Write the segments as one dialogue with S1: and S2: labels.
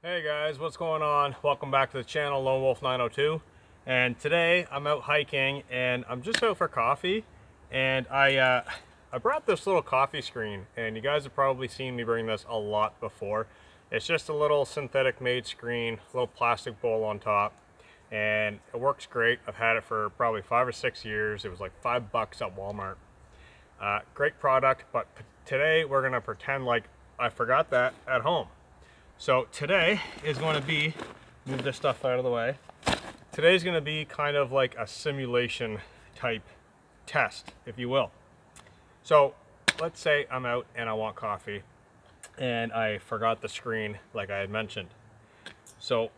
S1: Hey guys, what's going on? Welcome back to the channel, Lone Wolf 902. And today I'm out hiking and I'm just out for coffee. And I brought this little coffee screen, and you guys have probably seen me bring this a lot before. It's just a little synthetic made screen, little plastic bowl on top, and it works great. I've had it for probably 5 or 6 years. It was like $5 at Walmart. Great product, but today we're gonna pretend like I forgot that at home. So today is going to be, move this stuff out of the way. Today's going to be kind of like a simulation type test, if you will. So let's say I'm out and I want coffee and I forgot the screen like I had mentioned. So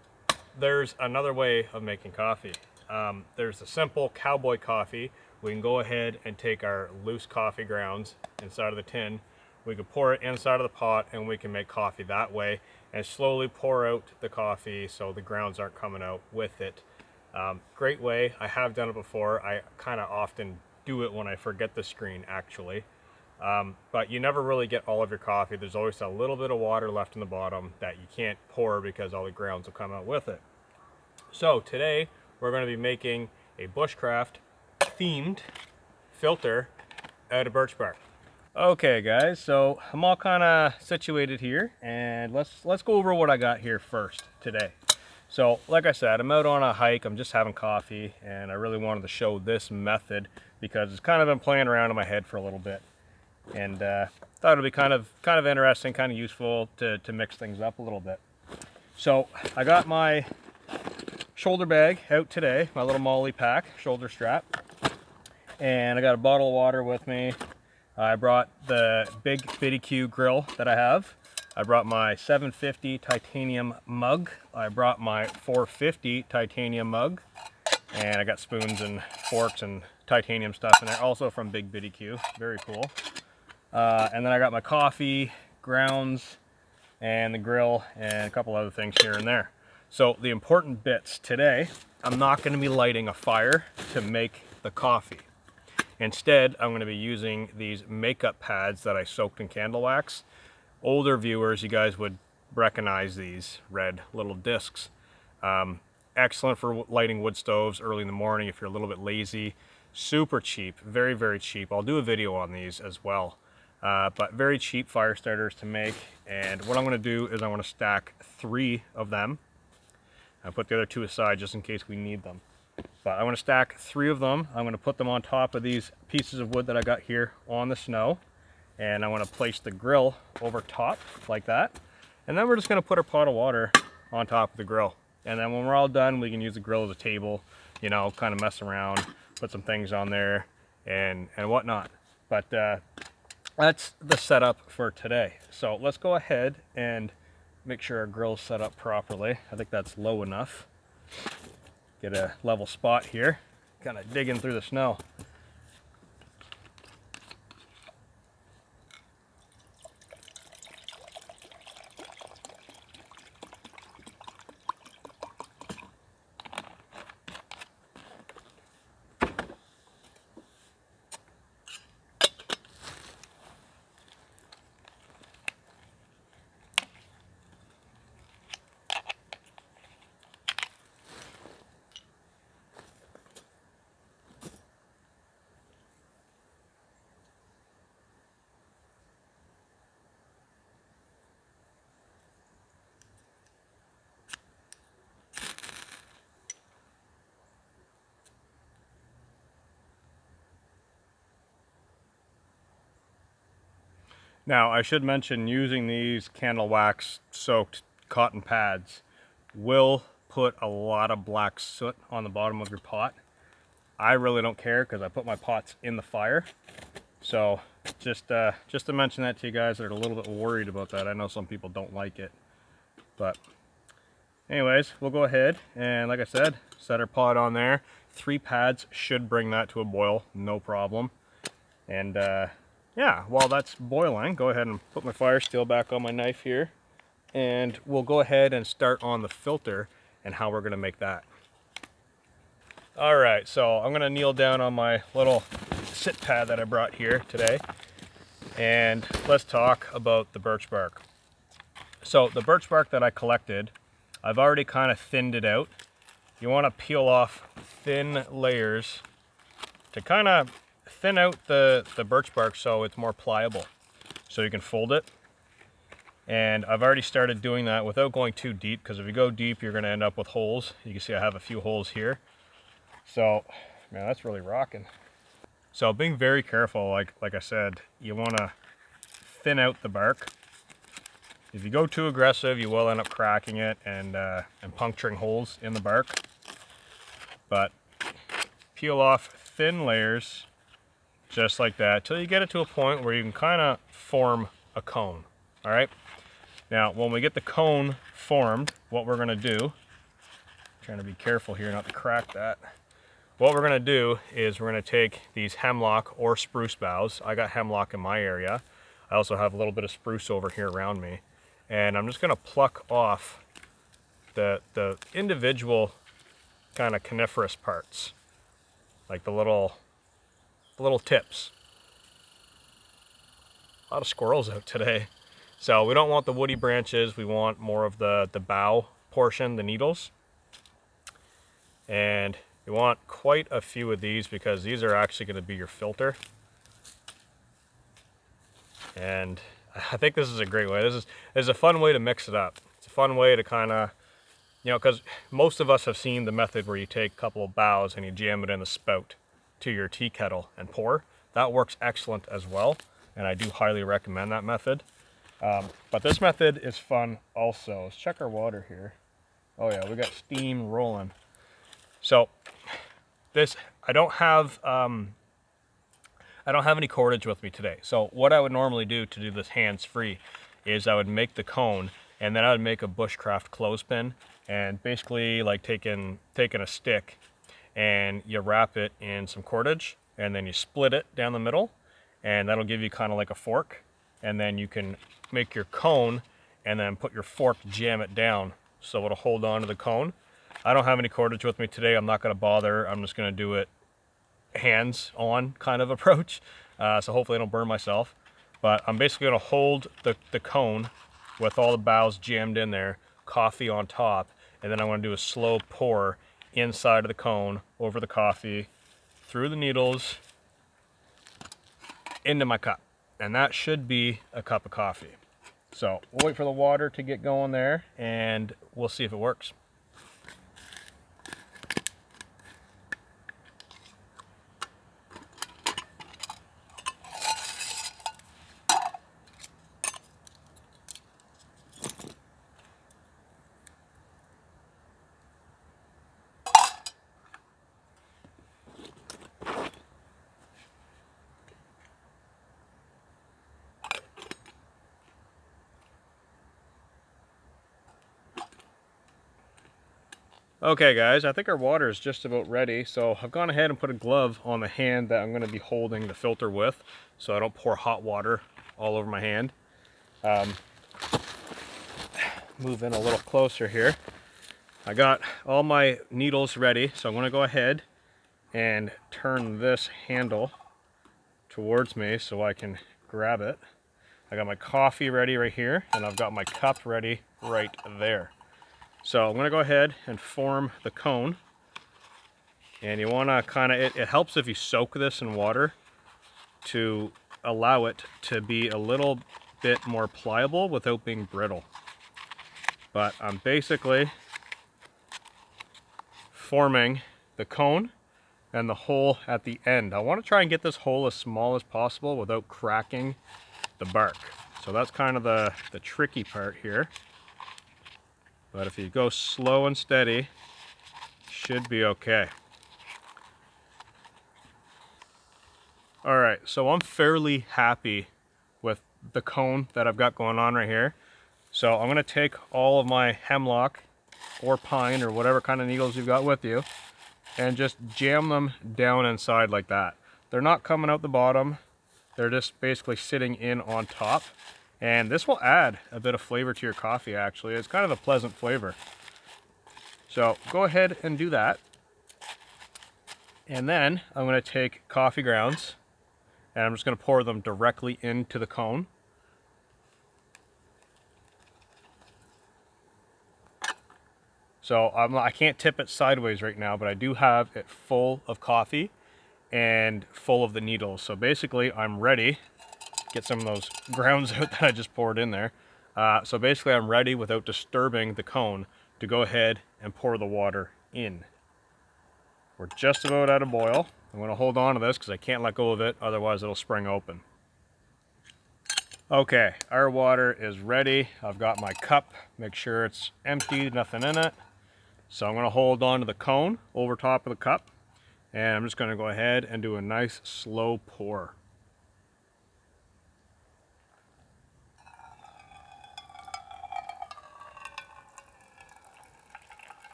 S1: there's another way of making coffee. There's the simple cowboy coffee. We can go ahead and take our loose coffee grounds inside of the tin. We can pour it inside of the pot and we can make coffee that way and slowly pour out the coffee so the grounds aren't coming out with it. Great way. I have done it before. I kind of often do it when I forget the screen actually. But you never really get all of your coffee. There's always a little bit of water left in the bottom that you can't pour because all the grounds will come out with it. So today we're going to be making a Bushcraft themed filter out of birch bark. Okay guys, so I'm all kind of situated here, and let's go over what I got here first today. So like I said, I'm out on a hike, I'm just having coffee, and I really wanted to show this method because it's kind of been playing around in my head for a little bit, and thought it'd be kind of interesting, kind of useful to mix things up a little bit. So I got my shoulder bag out today, my little Molly pack shoulder strap, and I got a bottle of water with me. I brought the big BBQ grill that I have. I brought my 750 titanium mug. I brought my 450 titanium mug. And I got spoons and forks and titanium stuff in there, also from Big BBQ. Very cool. And then I got my coffee, grounds, and the grill, and a couple other things here and there. So the important bits today, I'm not going to be lighting a fire to make the coffee. Instead, I'm going to be using these makeup pads that I soaked in candle wax. Older viewers, you guys would recognize these red little discs. Excellent for lighting wood stoves early in the morning if you're a little bit lazy. Super cheap, very, very cheap. I'll do a video on these as well. But very cheap fire starters to make. And what I'm going to do is I'm going to stack 3 of them. I'll put the other 2 aside just in case we need them. But I'm going to stack 3 of them. I'm going to put them on top of these pieces of wood that I got here on the snow. And I want to place the grill over top like that. And then we're just going to put our pot of water on top of the grill. And then when we're all done, we can use the grill as a table, you know, kind of mess around, put some things on there and whatnot. But that's the setup for today. So let's go ahead and make sure our grill's set up properly. I think that's low enough. Get a level spot here, kind of digging through the snow. Now, I should mention using these candle wax soaked cotton pads will put a lot of black soot on the bottom of your pot. I really don't care because I put my pots in the fire. So just to mention that to you guys that are a little bit worried about that. I know some people don't like it. But anyways, we'll go ahead and, like I said, set our pot on there. 3 pads should bring that to a boil, no problem. And yeah, while that's boiling, go ahead and put my fire steel back on my knife here, and we'll go ahead and start on the filter and how we're going to make that. All right, so I'm going to kneel down on my little sit pad that I brought here today, and let's talk about the birch bark. So the birch bark that I collected, I've already kind of thinned it out. You want to peel off thin layers to kind of thin out the birch bark so it's more pliable. So you can fold it. And I've already started doing that without going too deep, because if you go deep, you're going to end up with holes. You can see I have a few holes here. So, man, that's really rocking. So being very careful, like I said, you want to thin out the bark. If you go too aggressive, you will end up cracking it and puncturing holes in the bark. But peel off thin layers, just like that, till you get it to a point where you can kind of form a cone. All right. Now, when we get the cone formed, what we're going to do, trying to be careful here not to crack that. What we're going to do is we're going to take these hemlock or spruce boughs. I got hemlock in my area. I also have a little bit of spruce over here around me. And I'm just going to pluck off the individual kind of coniferous parts, like the little tips. A lot of squirrels out today. So we don't want the woody branches, we want more of the bough portion, the needles. And you want quite a few of these because these are actually going to be your filter. And I think this is a great way. This is a fun way to mix it up. It's a fun way to kind of, you know, because most of us have seen the method where you take a couple of boughs and you jam it in the spout to your tea kettle and pour. That works excellent as well, and I do highly recommend that method. But this method is fun also. Let's check our water here. Oh yeah, we got steam rolling. So this, I don't have any cordage with me today. So what I would normally do to do this hands-free is I would make the cone, and then I would make a bushcraft clothespin, and basically like taking a stick and you wrap it in some cordage, and then you split it down the middle, and that'll give you kind of like a fork, and then you can make your cone and then put your fork, jam it down so it'll hold on to the cone. I don't have any cordage with me today. I'm not going to bother. I'm just going to do it hands-on kind of approach. So hopefully I don't burn myself. But I'm basically going to hold the cone with all the boughs jammed in there, coffee on top, and then I'm going to do a slow pour inside of the cone, over the coffee, through the needles, into my cup. And that should be a cup of coffee. So we'll wait for the water to get going there, and we'll see if it works. Okay guys, I think our water is just about ready, so I've gone ahead and put a glove on the hand that I'm going to be holding the filter with, so I don't pour hot water all over my hand. Move in a little closer here. I got all my needles ready, so I'm going to go ahead and turn this handle towards me so I can grab it. I got my coffee ready right here, and I've got my cup ready right there. So I'm going to go ahead and form the cone, and you want to kind of, it helps if you soak this in water to allow it to be a little bit more pliable without being brittle. But I'm basically forming the cone and the hole at the end. I want to try and get this hole as small as possible without cracking the bark. So that's kind of the tricky part here. But if you go slow and steady, should be okay. All right, so I'm fairly happy with the cone that I've got going on right here. So I'm gonna take all of my hemlock or pine or whatever kind of needles you've got with you and just jam them down inside like that. They're not coming out the bottom. They're just basically sitting in on top. And this will add a bit of flavor to your coffee, actually. It's kind of a pleasant flavor. So go ahead and do that. And then I'm going to take coffee grounds and I'm just going to pour them directly into the cone. So I can't tip it sideways right now, but I do have it full of coffee and full of the needles. So basically I'm ready. Get some of those grounds out that I just poured in there. So basically I'm ready without disturbing the cone to go ahead and pour the water in. We're just about out of boil. I'm going to hold on to this because I can't let go of it, otherwise it'll spring open. Okay, our water is ready. I've got my cup, make sure it's empty, nothing in it. So I'm going to hold on to the cone over top of the cup, and I'm just going to go ahead and do a nice slow pour.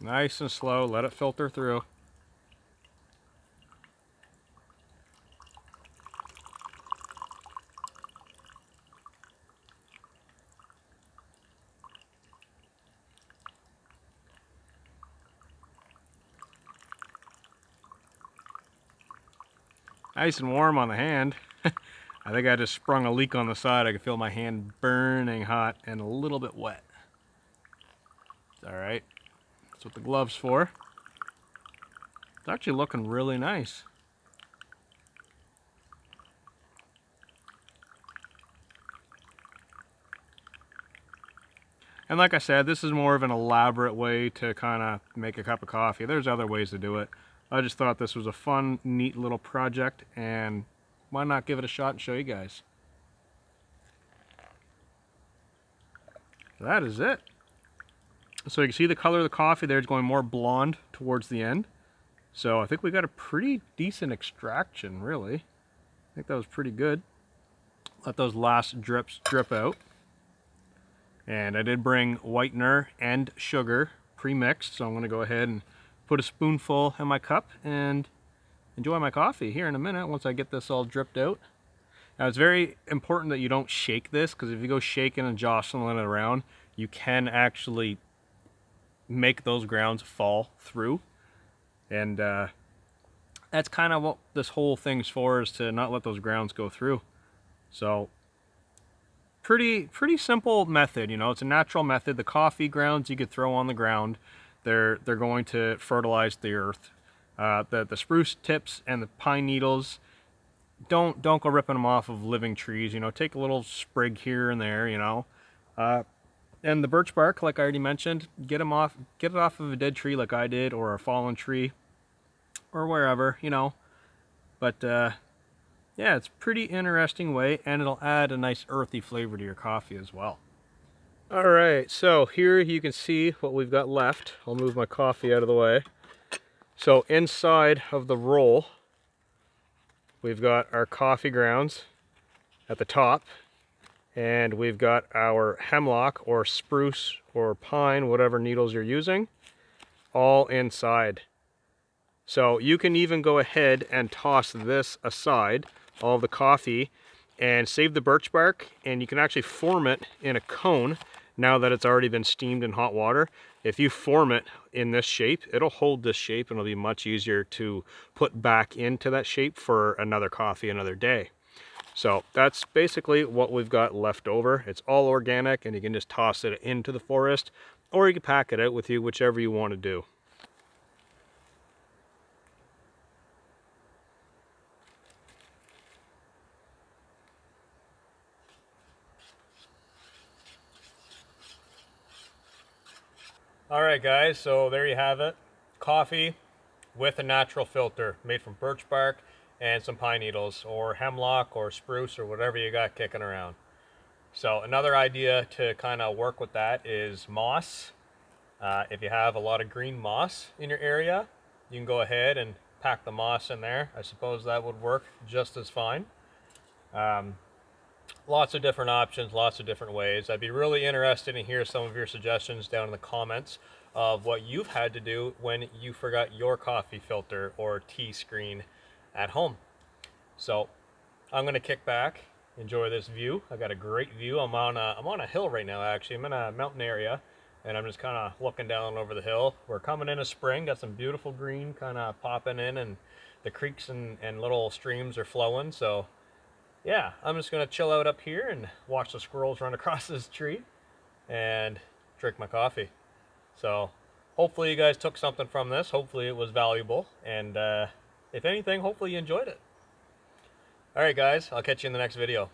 S1: Nice and slow, let it filter through. Nice and warm on the hand. I think I just sprung a leak on the side. I can feel my hand burning hot and a little bit wet. It's all right. That's what the glove's for. It's actually looking really nice. And like I said, this is more of an elaborate way to kind of make a cup of coffee. There's other ways to do it. I just thought this was a fun, neat little project, and why not give it a shot and show you guys? That is it. So you can see the color of the coffee there is going more blonde towards the end. So I think we got a pretty decent extraction, really. I think that was pretty good. Let those last drips drip out. And I did bring whitener and sugar pre-mixed, so I'm going to go ahead and put a spoonful in my cup and enjoy my coffee here in a minute once I get this all dripped out. Now it's very important that you don't shake this, because if you go shaking and jostling it around, you can actually make those grounds fall through. And that's kind of what this whole thing's for, is to not let those grounds go through. So pretty simple method, you know. It's a natural method. The coffee grounds you could throw on the ground. They're going to fertilize the earth. The spruce tips and the pine needles, don't go ripping them off of living trees. You know, take a little sprig here and there. You know, and the birch bark, like I already mentioned, get it off of a dead tree like I did, or a fallen tree, or wherever. You know, but yeah, it's a pretty interesting way, and it'll add a nice earthy flavor to your coffee as well. All right, so here you can see what we've got left. I'll move my coffee out of the way. So inside of the roll, we've got our coffee grounds at the top, and we've got our hemlock or spruce or pine, whatever needles you're using, all inside. So you can even go ahead and toss this aside, all of the coffee, and save the birch bark, and you can actually form it in a cone now that it's already been steamed in hot water. If you form it in this shape, it'll hold this shape, and it'll be much easier to put back into that shape for another coffee another day. So that's basically what we've got left over. It's all organic, and you can just toss it into the forest, or you can pack it out with you, whichever you want to do. All right, guys, so there you have it. Coffee with a natural filter made from birch bark and some pine needles, or hemlock or spruce, or whatever you got kicking around. So another idea to kind of work with that is moss. If you have a lot of green moss in your area, you can go ahead and pack the moss in there. I suppose that would work just as fine. Lots of different options, lots of different ways. I'd be really interested in hear some of your suggestions down in the comments of what you've had to do when you forgot your coffee filter or tea screen at home. So I'm going to kick back, enjoy this view. I got a great view. I'm on a hill right now, actually. I'm in a mountain area. and I'm just kind of looking down over the hill. We're coming into spring, got some beautiful green kind of popping in, and the creeks and little streams are flowing. So yeah, I'm just gonna chill out up here and watch the squirrels run across this tree and drink my coffee. So hopefully you guys took something from this. Hopefully it was valuable, and if anything, hopefully you enjoyed it. All right guys, I'll catch you in the next video.